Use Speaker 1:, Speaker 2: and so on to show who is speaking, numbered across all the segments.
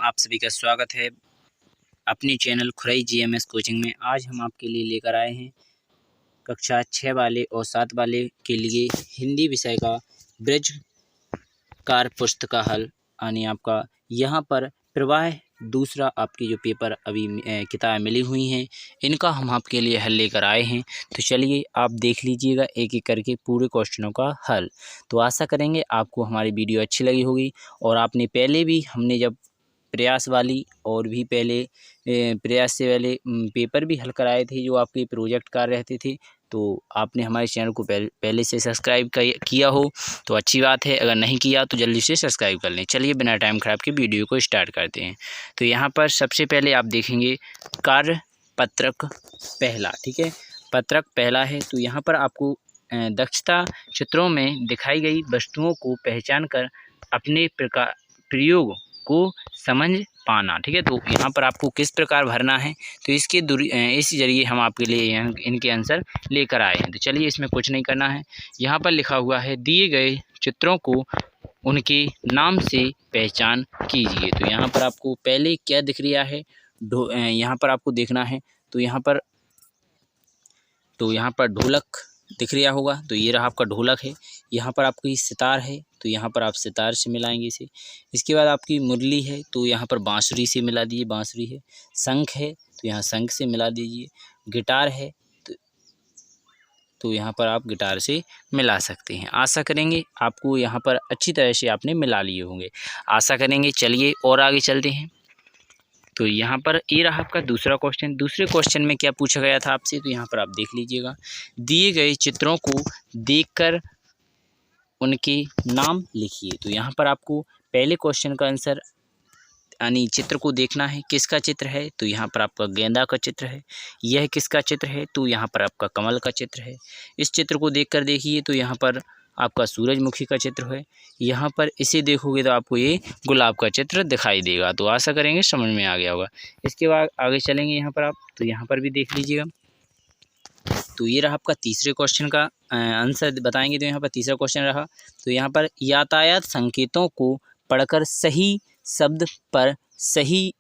Speaker 1: आप सभी का स्वागत है अपनी चैनल खुरई जीएमएस कोचिंग में। आज हम आपके लिए लेकर आए हैं कक्षा 6 वाले और 7 वाले के लिए हिंदी विषय का ब्रज कार पुस्तक का हल, यानी आपका यहाँ पर प्रवाह दूसरा आपकी जो पेपर अभी किताबें मिली हुई हैं, इनका हम आपके लिए हल लेकर आए हैं। तो चलिए आप देख लीजिएगा एक एक करके पूरे क्वेश्चनों का हल। तो आशा करेंगे आपको हमारी वीडियो अच्छी लगी होगी। और आपने पहले भी हमने जब प्रयास वाली और भी पहले प्रयास से वाले पेपर भी हल कराए थे जो आपके प्रोजेक्ट कार्य रहते थे, तो आपने हमारे चैनल को पहले से सब्सक्राइब किया हो तो अच्छी बात है, अगर नहीं किया तो जल्दी से सब्सक्राइब कर लें। चलिए बिना टाइम ख़राब के वीडियो को स्टार्ट करते हैं। तो यहाँ पर सबसे पहले आप देखेंगे कार्य पत्रक पहला, ठीक है, पत्रक पहला है। तो यहाँ पर आपको दक्षता चित्रों में दिखाई गई वस्तुओं को पहचान कर अपने प्रयोग को समझ पाना, ठीक है। तो यहाँ पर आपको किस प्रकार भरना है, तो इस जरिए हम आपके लिए इनके आंसर लेकर आए हैं। तो चलिए इसमें कुछ नहीं करना है। यहाँ पर लिखा हुआ है दिए गए चित्रों को उनके नाम से पहचान कीजिए। तो यहाँ पर आपको पहले क्या दिख रहा है, यहाँ पर आपको देखना है। तो यहाँ पर ढोलक दिख रहा होगा, तो ये रहा आपका ढोलक है। यहाँ पर आपकी सितार है, तो यहाँ पर आप सितार से मिलाएंगे इसे। इसके बाद आपकी मुरली है, तो यहाँ पर बांसुरी से मिला दीजिए, बांसुरी है। शंख है, तो यहाँ शंख से मिला दीजिए। गिटार है, तो यहाँ पर आप गिटार से मिला सकते हैं। आशा करेंगे आपको यहाँ पर अच्छी तरह से आपने मिला लिए होंगे, आशा करेंगे। चलिए और आगे चलते हैं। तो यहाँ पर ये रहा आपका दूसरा क्वेश्चन। दूसरे क्वेश्चन में क्या पूछा गया था आपसे, तो यहाँ पर आप देख लीजिएगा। दिए गए चित्रों को देखकर उनके नाम लिखिए। तो यहाँ पर आपको पहले क्वेश्चन का आंसर यानी चित्र को देखना है, किसका चित्र है, तो यहाँ पर आपका गेंदा का चित्र है। यह किसका चित्र है, तो यहाँ पर आपका कमल का चित्र है। इस चित्र को देखकर देखिए, तो यहाँ पर आपका सूरजमुखी का चित्र है। यहाँ पर इसे देखोगे तो आपको ये गुलाब का चित्र दिखाई देगा। तो आशा करेंगे समझ में आ गया होगा। इसके बाद आगे चलेंगे यहाँ पर आप, तो यहाँ पर भी देख लीजिएगा। तो ये रहा आपका तीसरे क्वेश्चन का आंसर बताएंगे। तो यहाँ पर तीसरा क्वेश्चन रहा, तो यहाँ पर यातायात संकेतों को पढ़कर सही शब्द पर सही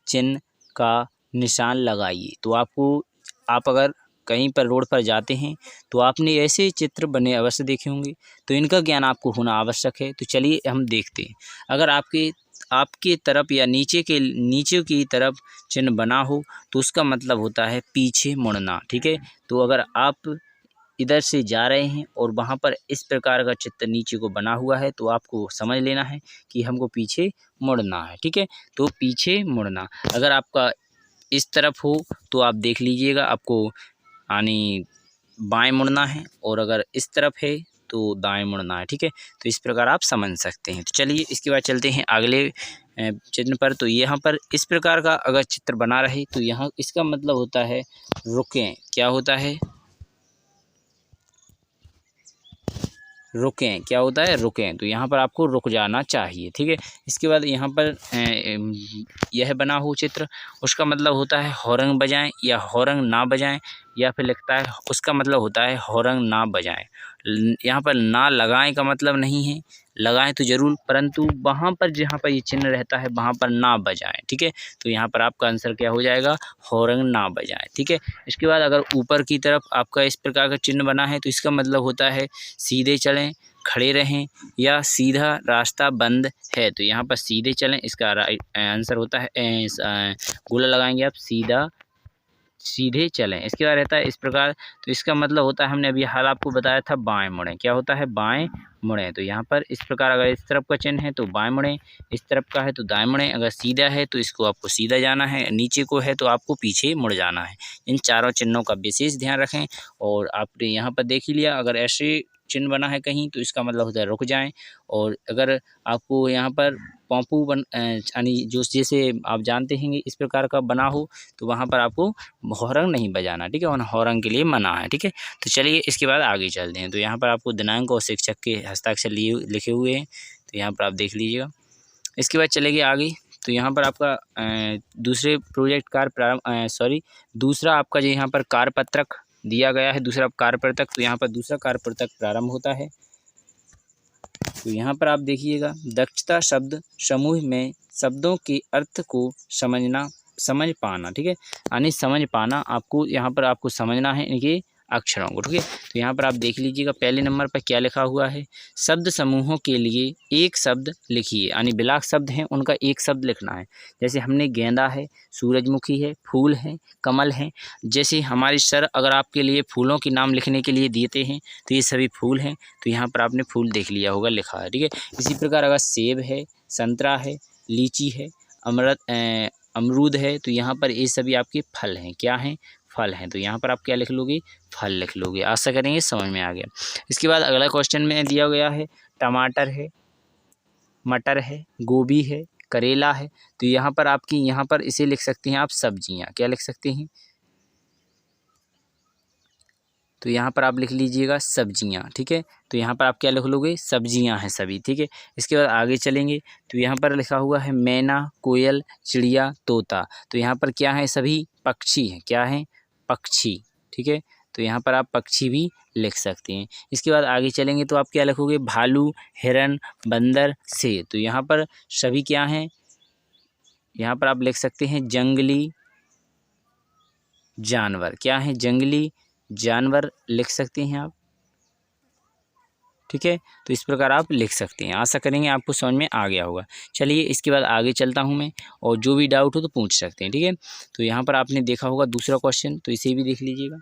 Speaker 1: चिन्ह का निशान लगाइए। तो आप अगर कहीं पर रोड पर जाते हैं तो आपने ऐसे चित्र बने अवश्य देखे होंगे, तो इनका ज्ञान आपको होना आवश्यक है। तो चलिए हम देखते हैं। अगर आपके तरफ या नीचे की तरफ चिन्ह बना हो तो उसका मतलब होता है पीछे मुड़ना, ठीक है। तो अगर आप इधर से जा रहे हैं और वहाँ पर इस प्रकार का चित्र नीचे को बना हुआ है, तो आपको समझ लेना है कि हमको पीछे मुड़ना है, ठीक है। तो पीछे मुड़ना, अगर आपका इस तरफ हो तो आप देख लीजिएगा आपको यानी बाएं मुड़ना है, और अगर इस तरफ है तो दाएं मुड़ना है, ठीक है। तो इस प्रकार आप समझ सकते हैं। तो चलिए इसके बाद चलते हैं अगले चिन्ह पर। तो यहाँ पर इस प्रकार का अगर चित्र बना रहे तो यहाँ इसका मतलब होता है रुकें। क्या होता है, रुकें, क्या होता है, रुकें। तो यहाँ पर आपको रुक जाना चाहिए, ठीक है। इसके बाद यहाँ पर यह बना हो चित्र, उसका मतलब होता है हॉर्न बजाएं या हॉर्न ना बजाएं, या फिर लिखता है उसका मतलब होता है हॉर्न ना बजाएं। यहाँ पर ना लगाएं का मतलब नहीं है, लगाएं तो ज़रूर, परंतु वहाँ पर जहाँ पर ये चिन्ह रहता है वहाँ पर ना बजाएं, ठीक है। तो यहाँ पर आपका आंसर क्या हो जाएगा, हॉर्न ना बजाएं, ठीक है। इसके बाद अगर ऊपर की तरफ आपका इस प्रकार का चिन्ह बना है तो इसका मतलब होता है सीधे चलें, खड़े रहें, या सीधा रास्ता बंद है। तो यहाँ पर सीधे चलें, इसका आंसर होता है गोला लगाएंगे आप, सीधे चलें। इसके बाद रहता है इस प्रकार, तो इसका मतलब होता है, हमने अभी हाल आपको बताया था, बाएं मुड़ें। क्या होता है, बाएं मुड़ें। तो यहाँ पर इस प्रकार अगर इस तरफ का चिन्ह है तो बाएं मुड़ें, इस तरफ का है तो दाएं मुड़ें, अगर सीधा है तो इसको आपको सीधा जाना है, नीचे को है तो आपको पीछे मुड़ जाना है। इन चारों चिन्हों का विशेष ध्यान रखें। और आपने यहाँ पर देख ही लिया, अगर ऐसे चिन्ह बना है कहीं तो इसका मतलब होता है रुक जाएं। और अगर आपको यहाँ पर पॉपू यानी जो जैसे आप जानते हैं इस प्रकार का बना हो तो वहाँ पर आपको हॉर्न नहीं बजाना, ठीक है, और हॉर्न के लिए मना है, ठीक है। तो चलिए इसके बाद आगे चलते हैं। तो यहाँ पर आपको दिनांक और शिक्षक के हस्ताक्षर लिखे हुए हैं, तो यहाँ पर आप देख लीजिएगा। इसके बाद चलेंगे आगे। तो यहाँ पर आपका दूसरे प्रोजेक्ट दूसरा आपका जो यहाँ पर कार्यपत्रक दिया गया है, दूसरा कार्यपत्रक। तो यहाँ पर दूसरा कार्यपत्रक प्रारंभ होता है। तो यहाँ पर आप देखिएगा, दक्षता शब्द समूह में शब्दों के अर्थ को समझ पाना, ठीक है, यानी समझ पाना आपको, यहाँ पर आपको समझना है इनके अक्षरों को, ठीक है। तो यहाँ पर आप देख लीजिएगा, पहले नंबर पर क्या लिखा हुआ है, शब्द समूहों के लिए एक शब्द लिखिए, यानी बिलाक शब्द हैं उनका एक शब्द लिखना है। जैसे हमने गेंदा है, सूरजमुखी है, फूल है, कमल है। जैसे हमारे सर अगर आपके लिए फूलों के नाम लिखने के लिए देते हैं तो ये सभी फूल हैं, तो यहाँ पर आपने फूल देख लिया होगा लिखा है, ठीक है। इसी प्रकार अगर सेब है, संतरा है, लीची है, अमरूद है, तो यहाँ पर ये सभी आपके फल हैं, क्या हैं, फल हैं। तो यहाँ पर आप क्या लिख लोगे, फल लिख लोगे। आशा करेंगे समझ में आ गया। इसके बाद अगला क्वेश्चन में दिया गया है, टमाटर है, मटर है, गोभी है, करेला है। तो यहाँ पर आपकी, यहाँ पर इसे लिख सकते हैं आप सब्जियाँ, क्या लिख सकते हैं, तो यहाँ पर आप लिख लीजिएगा सब्जियाँ, ठीक है। तो यहाँ पर आप क्या लिख लोगे, सब्जियाँ हैं सभी, ठीक है। इसके बाद आगे चलेंगे तो यहाँ पर लिखा हुआ है मैना, कोयल, चिड़िया, तोता। तो यहाँ पर क्या है, सभी पक्षी हैं, क्या हैं, पक्षी, ठीक है। तो यहाँ पर आप पक्षी भी लिख सकते हैं। इसके बाद आगे चलेंगे तो आप क्या लिखोगे, भालू, हिरन, बंदर, शेर। तो यहाँ पर सभी क्या हैं, यहाँ पर आप लिख सकते हैं जंगली जानवर, क्या हैं, जंगली जानवर लिख सकते हैं आप, ठीक है। तो इस प्रकार आप लिख सकते हैं। आशा करेंगे आपको समझ में आ गया होगा। चलिए इसके बाद आगे चलता हूं मैं, और जो भी डाउट हो तो पूछ सकते हैं, ठीक है। तो यहाँ पर आपने देखा होगा दूसरा क्वेश्चन, तो इसे भी देख लीजिएगा।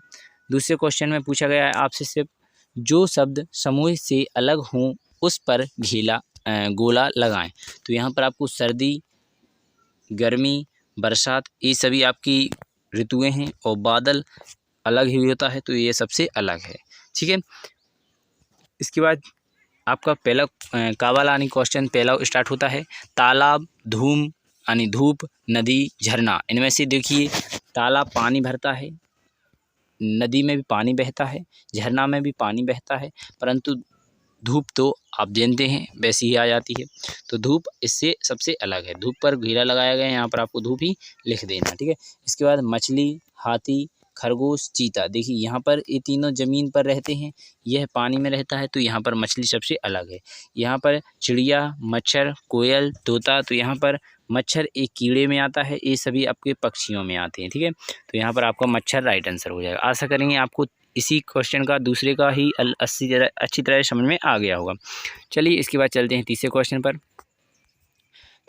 Speaker 1: दूसरे क्वेश्चन में पूछा गया है आपसे सिर्फ जो शब्द समूह से अलग हों उस पर गोला लगाएं। तो यहाँ पर आपको सर्दी, गर्मी, बरसात, ये सभी आपकी ऋतुएँ हैं, और बादल अलग ही होता है, तो ये सबसे अलग है, ठीक है। इसके बाद आपका पहला कावालानी क्वेश्चन पहला स्टार्ट होता है, तालाब, धूम यानी धूप, नदी, झरना। इनमें से देखिए, तालाब पानी भरता है, नदी में भी पानी बहता है, झरना में भी पानी बहता है, परंतु धूप तो आप जानते हैं वैसी ही आ जाती है। तो धूप इससे सबसे अलग है, धूप पर घेरा लगाया गया है, यहाँ पर आपको धूप ही लिख देना, ठीक है। इसके बाद मछली, हाथी, खरगोश, चीता। देखिए यहाँ पर ये तीनों ज़मीन पर रहते हैं, यह पानी में रहता है, तो यहाँ पर मछली सबसे अलग है। यहाँ पर चिड़िया, मच्छर, कोयल, तोता। तो यहाँ पर मच्छर एक कीड़े में आता है, ये सभी आपके पक्षियों में आते हैं, ठीक है। तो यहाँ पर आपका मच्छर राइट आंसर हो जाएगा। आशा करेंगे आपको इसी क्वेश्चन का दूसरे का ही अच्छी तरह समझ में आ गया होगा। चलिए इसके बाद चलते हैं तीसरे क्वेश्चन पर।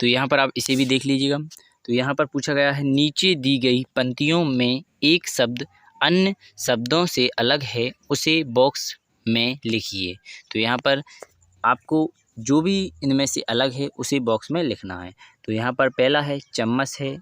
Speaker 1: तो यहाँ पर आप इसे भी देख लीजिएगा। तो यहाँ पर पूछा गया है, नीचे दी गई पंक्तियों में एक शब्द अन्य शब्दों से अलग है, उसे बॉक्स में लिखिए। तो यहाँ पर आपको जो भी इनमें से अलग है उसे बॉक्स में लिखना है। तो यहाँ पर पहला है चम्मच है,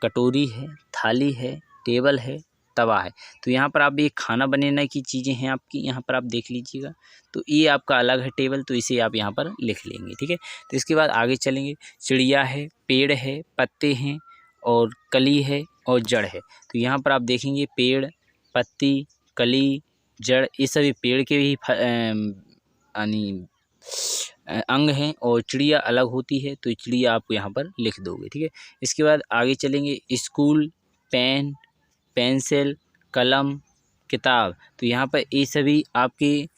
Speaker 1: कटोरी है, थाली है, टेबल है, तवा है। तो यहाँ पर आप ये खाना बनाने की चीज़ें हैं आपकी, यहाँ पर आप देख लीजिएगा। तो ये आपका अलग है टेबल, तो इसे आप यहाँ पर लिख लेंगे, ठीक है। तो इसके बाद आगे चलेंगे, चिड़िया है, पेड़ है, पत्ते हैं, और कली है, और जड़ है। तो यहाँ पर आप देखेंगे पेड़, पत्ती, कली, जड़, ये सभी पेड़ के भी यानी अंग हैं, और चिड़िया अलग होती है, तो चिड़िया आप यहाँ पर लिख दोगे, ठीक है। इसके बाद आगे चलेंगे, स्कूल, पेन, पेंसिल, कलम, किताब। तो यहाँ पर ये सभी आपकी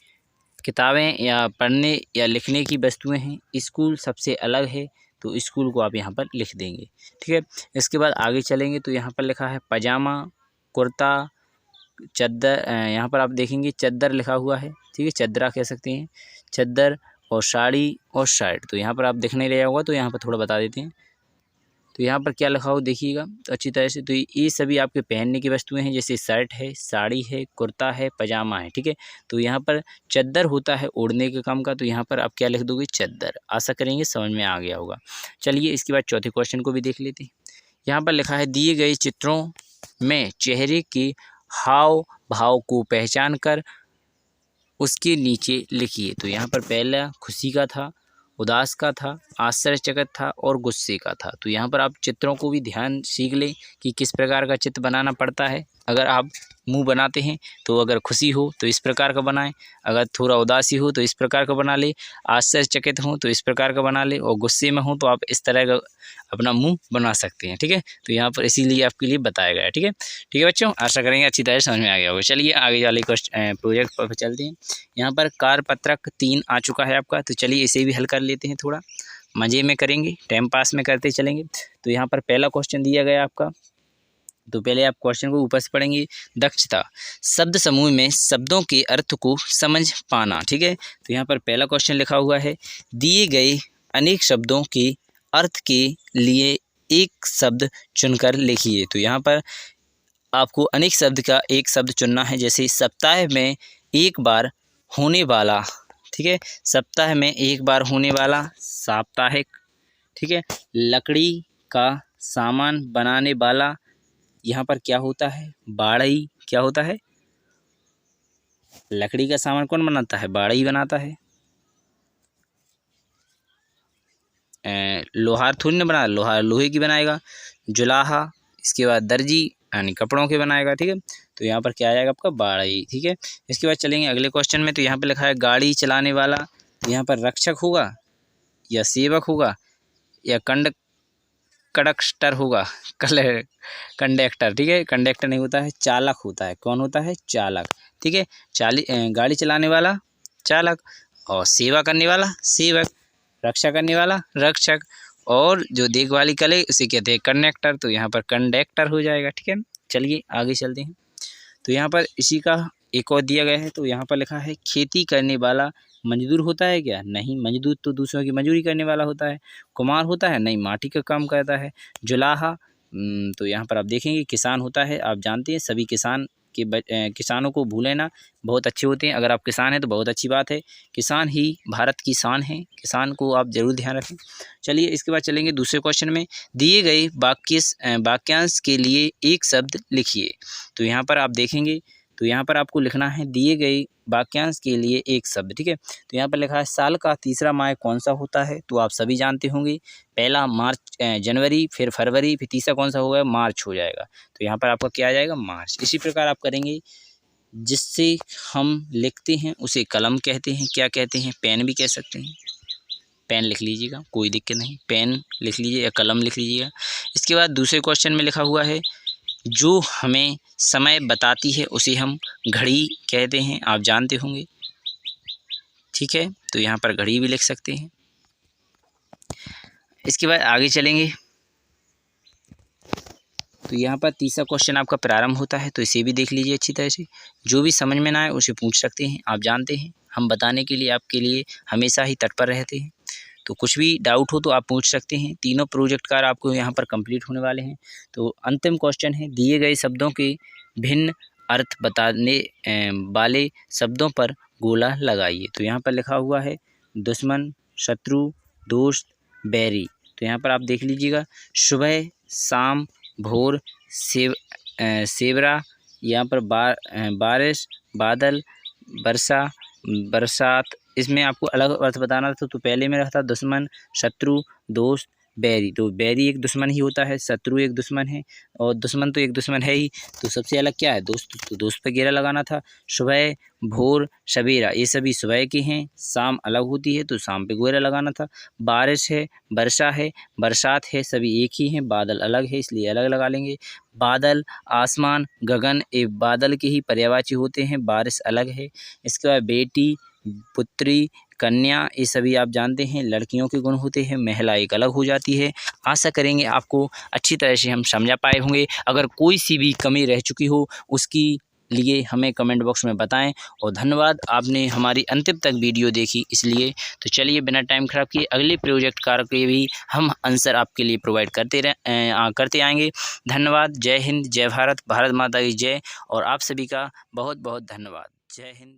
Speaker 1: किताबें या पढ़ने या लिखने की वस्तुएं हैं। स्कूल सबसे अलग है, तो स्कूल को आप यहाँ पर लिख देंगे, ठीक है। इसके बाद आगे चलेंगे तो यहाँ पर लिखा है पजामा, कुर्ता, चद्दर। यहाँ पर आप देखेंगे चद्दर लिखा हुआ है, ठीक है, चद्दरा कह सकते हैं, चद्दर, और साड़ी और शर्ट। तो यहाँ पर आप देखने रहा होगा, तो यहाँ पर थोड़ा बता देते हैं। तो यहाँ पर क्या लिखा हो देखिएगा तो अच्छी तरह से। तो ये सभी आपके पहनने की वस्तुएं हैं, जैसे शर्ट है, साड़ी है, कुर्ता है, पजामा है, ठीक है। तो यहाँ पर चद्दर होता है ओढ़ने के काम का, तो यहाँ पर आप क्या लिख दोगे, चद्दर। आशा करेंगे समझ में आ गया होगा। चलिए इसके बाद चौथे क्वेश्चन को भी देख लेते हैं। यहाँ पर लिखा है, दिए गए चित्रों में चेहरे के हाव भाव को पहचान कर उसके नीचे लिखिए। तो यहाँ पर पहला खुशी का था, उदास का था, आश्चर्यचकित था, और गुस्से का था। तो यहाँ पर आप चित्रों को भी ध्यान सीख लें कि किस प्रकार का चित्र बनाना पड़ता है। अगर आप मुंह बनाते हैं तो अगर खुशी हो तो इस प्रकार का बनाएं, अगर थोड़ा उदासी हो तो इस प्रकार का बना ले, आश्चर्यचकित हो तो इस प्रकार का बना ले, और गुस्से में हो तो आप इस तरह का अपना मुंह बना सकते हैं। ठीक है, तो यहाँ पर इसीलिए आपके लिए बताया गया है। ठीक है बच्चों, आशा करेंगे अच्छी तरह समझ में आ गया होगा। चलिए आगे वाले प्रोजेक्ट पर चलते हैं। यहाँ पर कार्यपत्रक 3 आ चुका है आपका, तो चलिए इसे भी हल कर लेते हैं, थोड़ा मज़े में करेंगे, टाइम पास में करते चलेंगे। तो यहाँ पर पहला क्वेश्चन दिया गया आपका, तो पहले आप क्वेश्चन को ऊपर से पढ़ेंगे। दक्षता, शब्द समूह में शब्दों के अर्थ को समझ पाना। ठीक है, तो यहाँ पर पहला क्वेश्चन लिखा हुआ है, दिए गए अनेक शब्दों के अर्थ के लिए एक शब्द चुनकर लिखिए। तो यहाँ पर आपको अनेक शब्द का एक शब्द चुनना है, जैसे सप्ताह में एक बार होने वाला। ठीक है, सप्ताह में एक बार होने वाला, साप्ताहिक। ठीक है, लकड़ी का सामान बनाने वाला, यहाँ पर क्या होता है, बाड़ई। क्या होता है, लकड़ी का सामान कौन बनाता है, बाड़ई बनाता है। लोहार थोड़ी ना बना, लोहार लोहे की बनाएगा। जुलाहा, इसके बाद दर्जी यानी कपड़ों के बनाएगा। ठीक है, तो यहाँ पर क्या आ जाएगा आपका, बाड़ई। ठीक है, इसके बाद चलेंगे अगले क्वेश्चन में। तो यहाँ पर लिखा है गाड़ी चलाने वाला, तो यहाँ पर रक्षक होगा या सेवक होगा या कंडक्टर होगा, कंडक्टर। ठीक है, कंडक्टर नहीं होता है, चालक होता है। कौन होता है, चालक। ठीक है, गाड़ी चलाने वाला चालक, और सेवा करने वाला सेवक, रक्षा करने वाला रक्षक, और जो देखभाली करे उसे कहते हैं कंडक्टर। तो यहाँ पर कंडक्टर हो जाएगा। ठीक है, चलिए आगे चलते हैं। तो यहाँ पर इसी का एक और दिया गया है, तो यहाँ पर लिखा है खेती करने वाला मजदूर होता है क्या, नहीं, मजदूर तो दूसरों की मजदूरी करने वाला होता है। कुम्हार होता है, नहीं, माटी का काम करता है। जुलाहा, तो यहाँ पर आप देखेंगे किसान होता है। आप जानते हैं सभी किसानों को भूलें ना, बहुत अच्छे होते हैं। अगर आप किसान हैं तो बहुत अच्छी बात है, किसान ही भारत की शान है, किसान को आप जरूर ध्यान रखें। चलिए इसके बाद चलेंगे दूसरे क्वेश्चन में। दिए गए वाक्यांश के लिए एक शब्द लिखिए। तो यहाँ पर आप देखेंगे, तो यहाँ पर आपको लिखना है दिए गए वाक्यांश के लिए एक शब्द। ठीक है, तो यहाँ पर लिखा है साल का तीसरा माह कौन सा होता है, तो आप सभी जानते होंगे, पहला जनवरी, फिर फरवरी, फिर तीसरा कौन सा होगा, मार्च हो जाएगा। तो यहाँ पर आपका क्या आ जाएगा, मार्च। इसी प्रकार आप करेंगे, जिससे हम लिखते हैं उसे कलम कहते हैं। क्या कहते हैं, पेन भी कह सकते हैं। पेन लिख लीजिएगा, कोई दिक्कत नहीं, पेन लिख लीजिए या कलम लिख लीजिएगा। इसके बाद दूसरे क्वेश्चन में लिखा हुआ है, जो हमें समय बताती है उसे हम घड़ी कहते हैं। आप जानते होंगे। ठीक है, तो यहाँ पर घड़ी भी लिख सकते हैं। इसके बाद आगे चलेंगे, तो यहाँ पर तीसरा क्वेश्चन आपका प्रारंभ होता है, तो इसे भी देख लीजिए अच्छी तरह से। जो भी समझ में ना आए उसे पूछ सकते हैं। आप जानते हैं हम बताने के लिए आपके लिए हमेशा ही तत्पर रहते हैं, तो कुछ भी डाउट हो तो आप पूछ सकते हैं। तीनों प्रोजेक्ट कार्य आपको यहाँ पर कंप्लीट होने वाले हैं। तो अंतिम क्वेश्चन है, दिए गए शब्दों के भिन्न अर्थ बताने वाले शब्दों पर गोला लगाइए। तो यहाँ पर लिखा हुआ है दुश्मन, शत्रु, दोस्त, बैरी। तो यहाँ पर आप देख लीजिएगा, सुबह, शाम, भोर, सेवरा, यहाँ पर बारिश, बादल, वर्षा, बरसात। इसमें आपको अलग अर्थ बताना था, तो पहले में रहता दुश्मन, शत्रु, दोस्त, बैरी। तो बैरी एक दुश्मन ही होता है, शत्रु एक दुश्मन है, और दुश्मन तो एक दुश्मन है ही। तो सबसे अलग क्या है, दोस्त। तो दोस्त पे घेरा लगाना था। सुबह, भोर, सवेरा, ये सभी सुबह के हैं। शाम अलग होती है, तो शाम पे घेरा लगाना था। बारिश है, वर्षा है, बरसात है, सभी एक ही हैं। बादल अलग है, इसलिए अलग लगा लेंगे। बादल, आसमान, गगन, ये बादल के ही पर्यायवाची होते हैं, बारिश अलग है। इसके बाद बेटी, पुत्री, कन्या, ये सभी आप जानते हैं लड़कियों के गुण होते हैं। महिला एक अलग हो जाती है। आशा करेंगे आपको अच्छी तरह से हम समझा पाए होंगे। अगर कोई सी भी कमी रह चुकी हो उसकी लिए हमें कमेंट बॉक्स में बताएं। और धन्यवाद, आपने हमारी अंतिम तक वीडियो देखी इसलिए। तो चलिए बिना टाइम खराब किए अगले प्रोजेक्ट कार्य के भी हम आंसर आपके लिए प्रोवाइड करते आएंगे। धन्यवाद। जय हिंद, जय भारत, भारत माता की जय। और आप सभी का बहुत बहुत धन्यवाद। जय हिंद।